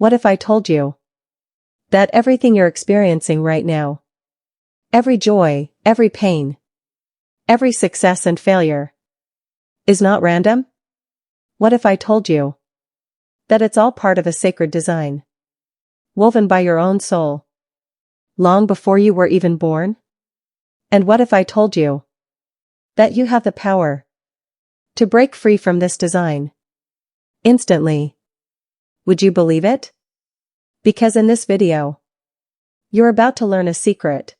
What if I told you that everything you're experiencing right now, every joy, every pain, every success and failure, is not random? What if I told you that it's all part of a sacred design, woven by your own soul, long before you were even born? And what if I told you that you have the power to break free from this design instantly? Would you believe it? Because in this video, you're about to learn a secret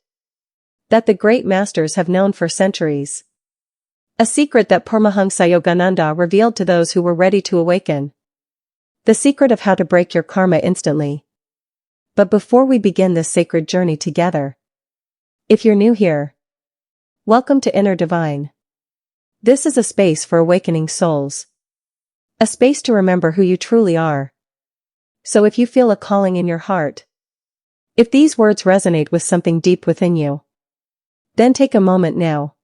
that the great masters have known for centuries. A secret that Paramhansa Yogananda revealed to those who were ready to awaken. The secret of how to break your karma instantly. But before we begin this sacred journey together, if you're new here, welcome to Inner Divine. This is a space for awakening souls. A space to remember who you truly are. So if you feel a calling in your heart, if these words resonate with something deep within you, then take a moment now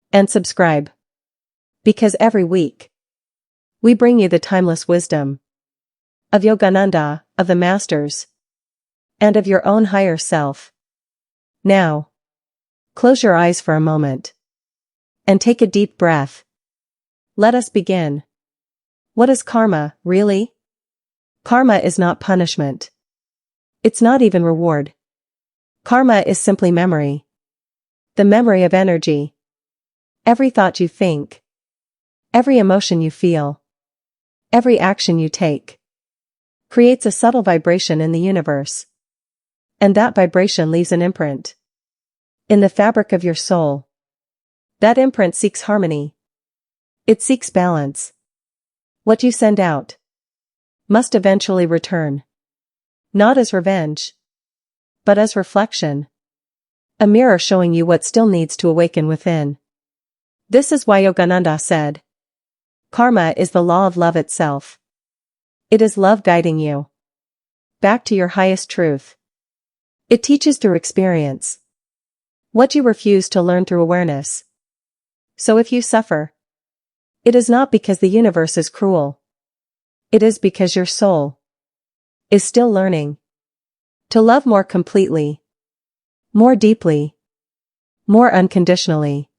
and subscribe. Because every week, we bring you the timeless wisdom of Yogananda, of the masters, and of your own higher self. Now, close your eyes for a moment and take a deep breath. Let us begin. What is karma, really? Karma is not punishment. It's not even reward. Karma is simply memory. The memory of energy. Every thought you think, every emotion you feel, every action you take, creates a subtle vibration in the universe. And that vibration leaves an imprint in the fabric of your soul. That imprint seeks harmony. It seeks balance. What you send out must eventually return. Not as revenge, but as reflection. A mirror showing you what still needs to awaken within. This is why Yogananda said, karma is the law of love itself. It is love guiding you back to your highest truth. It teaches through experience what you refuse to learn through awareness. So if you suffer, it is not because the universe is cruel. It is because your soul is still learning to love more completely, more deeply, more unconditionally.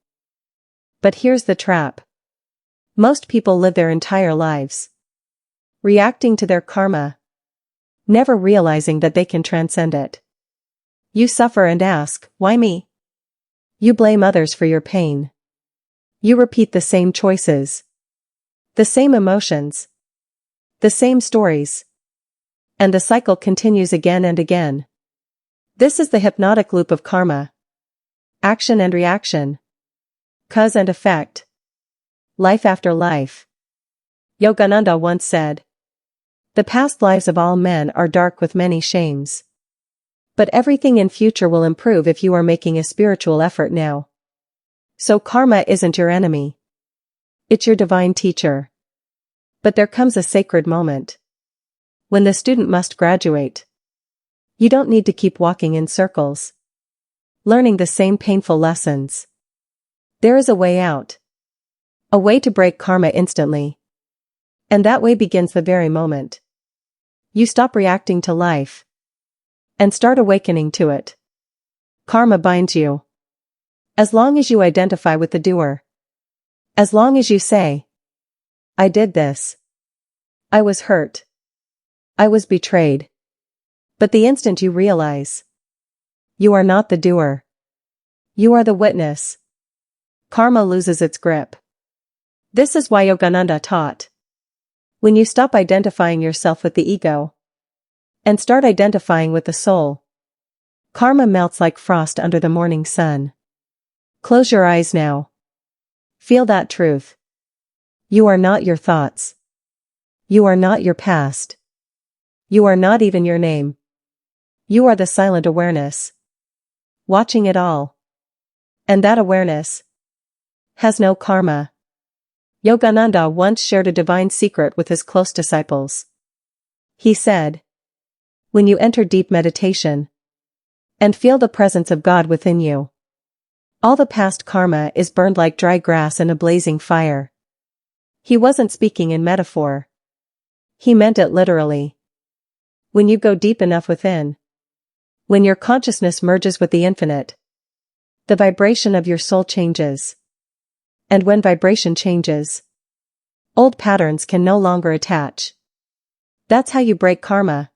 But here's the trap. Most people live their entire lives reacting to their karma, never realizing that they can transcend it. You suffer and ask, why me? You blame others for your pain. You repeat the same choices, the same emotions, the same stories. And the cycle continues again and again. This is the hypnotic loop of karma. Action and reaction. Cause and effect. Life after life. Yogananda once said, the past lives of all men are dark with many shames. But everything in future will improve if you are making a spiritual effort now. So karma isn't your enemy. It's your divine teacher. But there comes a sacred moment when the student must graduate. You don't need to keep walking in circles, learning the same painful lessons. There is a way out. A way to break karma instantly. And that way begins the very moment you stop reacting to life and start awakening to it. Karma binds you. As long as you identify with the doer. As long as you say, I did this. I was hurt. I was betrayed. But the instant you realize you are not the doer, you are the witness, karma loses its grip. This is why Yogananda taught. When you stop identifying yourself with the ego and start identifying with the soul, karma melts like frost under the morning sun. Close your eyes now. Feel that truth. You are not your thoughts. You are not your past. You are not even your name. You are the silent awareness, watching it all. And that awareness has no karma. Yogananda once shared a divine secret with his close disciples. He said, when you enter deep meditation and feel the presence of God within you, all the past karma is burned like dry grass in a blazing fire. He wasn't speaking in metaphor. He meant it literally. When you go deep enough within, when your consciousness merges with the infinite, the vibration of your soul changes. And when vibration changes, old patterns can no longer attach. That's how you break karma.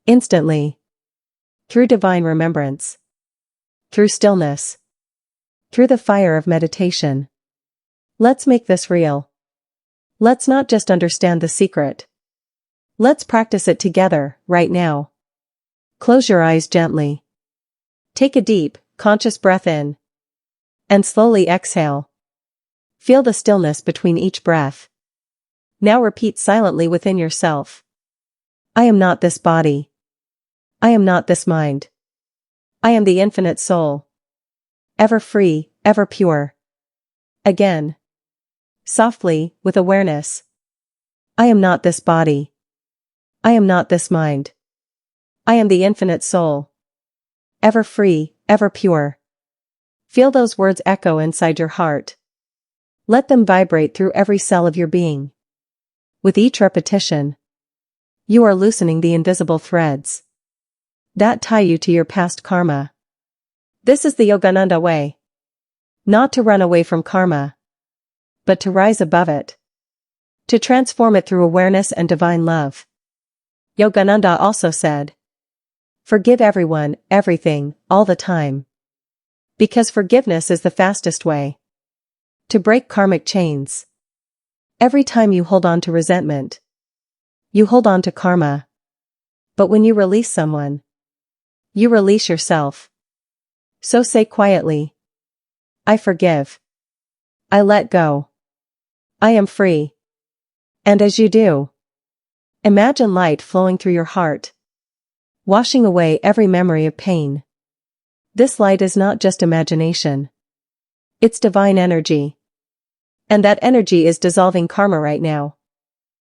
Instantly. Through divine remembrance. Through stillness. Through the fire of meditation. Let's make this real. Let's not just understand the secret. Let's practice it together, right now. Close your eyes gently. Take a deep, conscious breath in. And slowly exhale. Feel the stillness between each breath. Now repeat silently within yourself. I am not this body. I am not this mind. I am the infinite soul. Ever free, ever pure. Again. Softly, with awareness. I am not this body. I am not this mind. I am the infinite soul. Ever free, ever pure. Feel those words echo inside your heart. Let them vibrate through every cell of your being. With each repetition, you are loosening the invisible threads that tie you to your past karma. This is the Yogananda way. Not to run away from karma, but to rise above it. To transform it through awareness and divine love. Yogananda also said, forgive everyone, everything, all the time. Because forgiveness is the fastest way to break karmic chains. Every time you hold on to resentment, you hold on to karma. But when you release someone, you release yourself. So say quietly, I forgive. I let go. I am free. And as you do, imagine light flowing through your heart, washing away every memory of pain. This light is not just imagination. It's divine energy. And that energy is dissolving karma right now.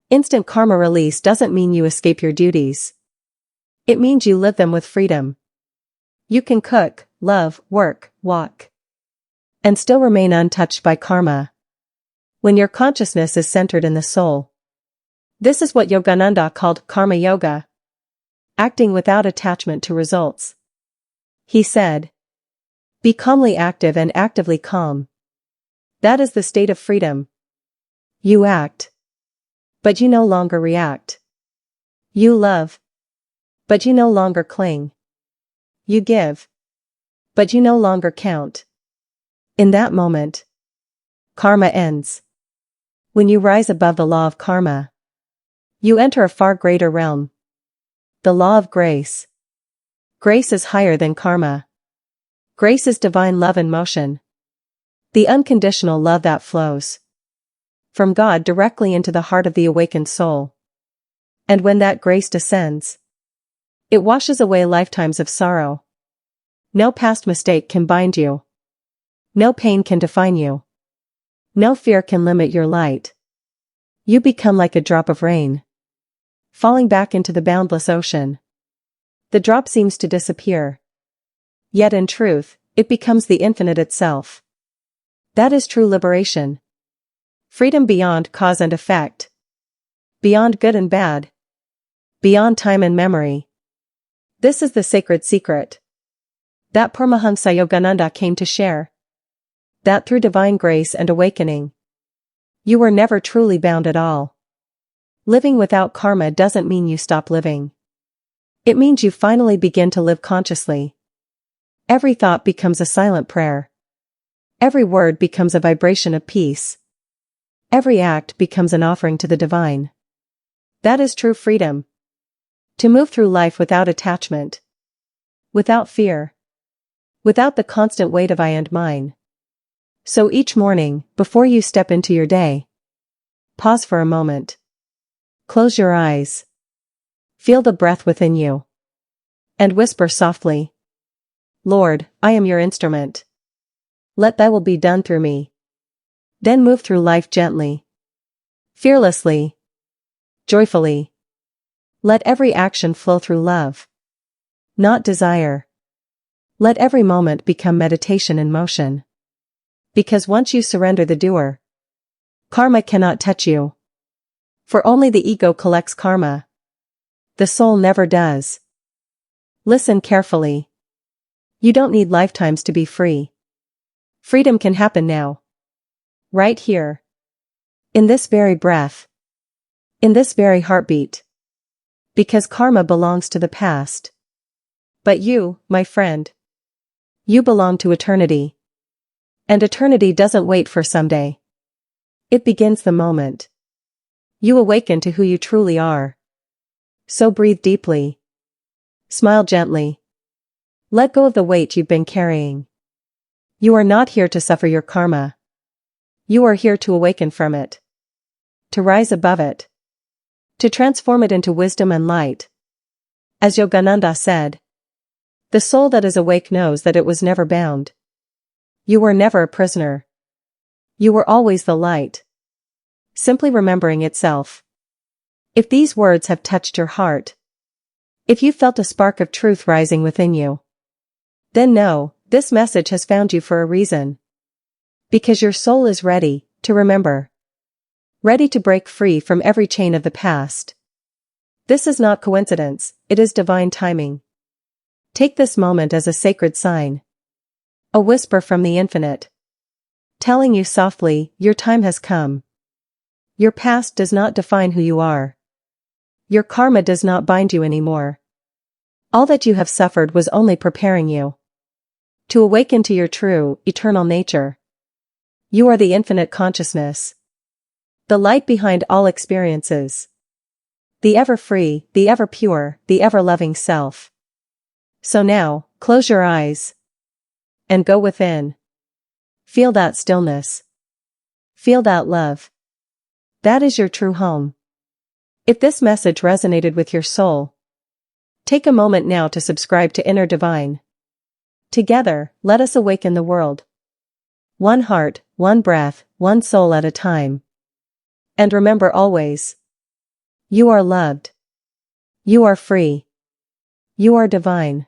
Instant karma release doesn't mean you escape your duties. It means you live them with freedom. You can cook, love, work, walk, and still remain untouched by karma. When your consciousness is centered in the soul. This is what Yogananda called karma yoga. Acting without attachment to results. He said, be calmly active and actively calm. That is the state of freedom. You act, but you no longer react. You love, but you no longer cling. You give, but you no longer count. In that moment, karma ends. When you rise above the law of karma, you enter a far greater realm. The law of grace. Grace is higher than karma. Grace is divine love in motion. The unconditional love that flows from God directly into the heart of the awakened soul. And when that grace descends, it washes away lifetimes of sorrow. No past mistake can bind you. No pain can define you. No fear can limit your light. You become like a drop of rain, falling back into the boundless ocean. The drop seems to disappear. Yet in truth, it becomes the infinite itself. That is true liberation. Freedom beyond cause and effect. Beyond good and bad. Beyond time and memory. This is the sacred secret that Paramhansa Yogananda came to share. That through divine grace and awakening, you were never truly bound at all. Living without karma doesn't mean you stop living. It means you finally begin to live consciously. Every thought becomes a silent prayer. Every word becomes a vibration of peace. Every act becomes an offering to the divine. That is true freedom. To move through life without attachment. Without fear. Without the constant weight of I and mine. So each morning, before you step into your day, pause for a moment. Close your eyes. Feel the breath within you. And whisper softly, Lord, I am your instrument. Let thy will be done through me. Then move through life gently. Fearlessly. Joyfully. Let every action flow through love. Not desire. Let every moment become meditation in motion. Because once you surrender the doer, karma cannot touch you. For only the ego collects karma. The soul never does. Listen carefully. You don't need lifetimes to be free. Freedom can happen now. Right here. In this very breath. In this very heartbeat. Because karma belongs to the past. But you, my friend. You belong to eternity. And eternity doesn't wait for someday. It begins the moment you awaken to who you truly are. So breathe deeply. Smile gently. Let go of the weight you've been carrying. You are not here to suffer your karma. You are here to awaken from it. To rise above it. To transform it into wisdom and light. As Yogananda said, the soul that is awake knows that it was never bound. You were never a prisoner. You were always the light. Simply remembering itself. If these words have touched your heart, if you felt a spark of truth rising within you, then know, this message has found you for a reason. Because your soul is ready to remember. Ready to break free from every chain of the past. This is not coincidence, it is divine timing. Take this moment as a sacred sign. A whisper from the infinite. Telling you softly, your time has come. Your past does not define who you are. Your karma does not bind you anymore. All that you have suffered was only preparing you to awaken to your true, eternal nature. You are the infinite consciousness. The light behind all experiences. The ever free, the ever pure, the ever loving self. So now, close your eyes. And go within. Feel that stillness. Feel that love. That is your true home. If this message resonated with your soul, take a moment now to subscribe to Inner Divine. Together, let us awaken the world. One heart, one breath, one soul at a time. And remember always, you are loved. You are free. You are divine.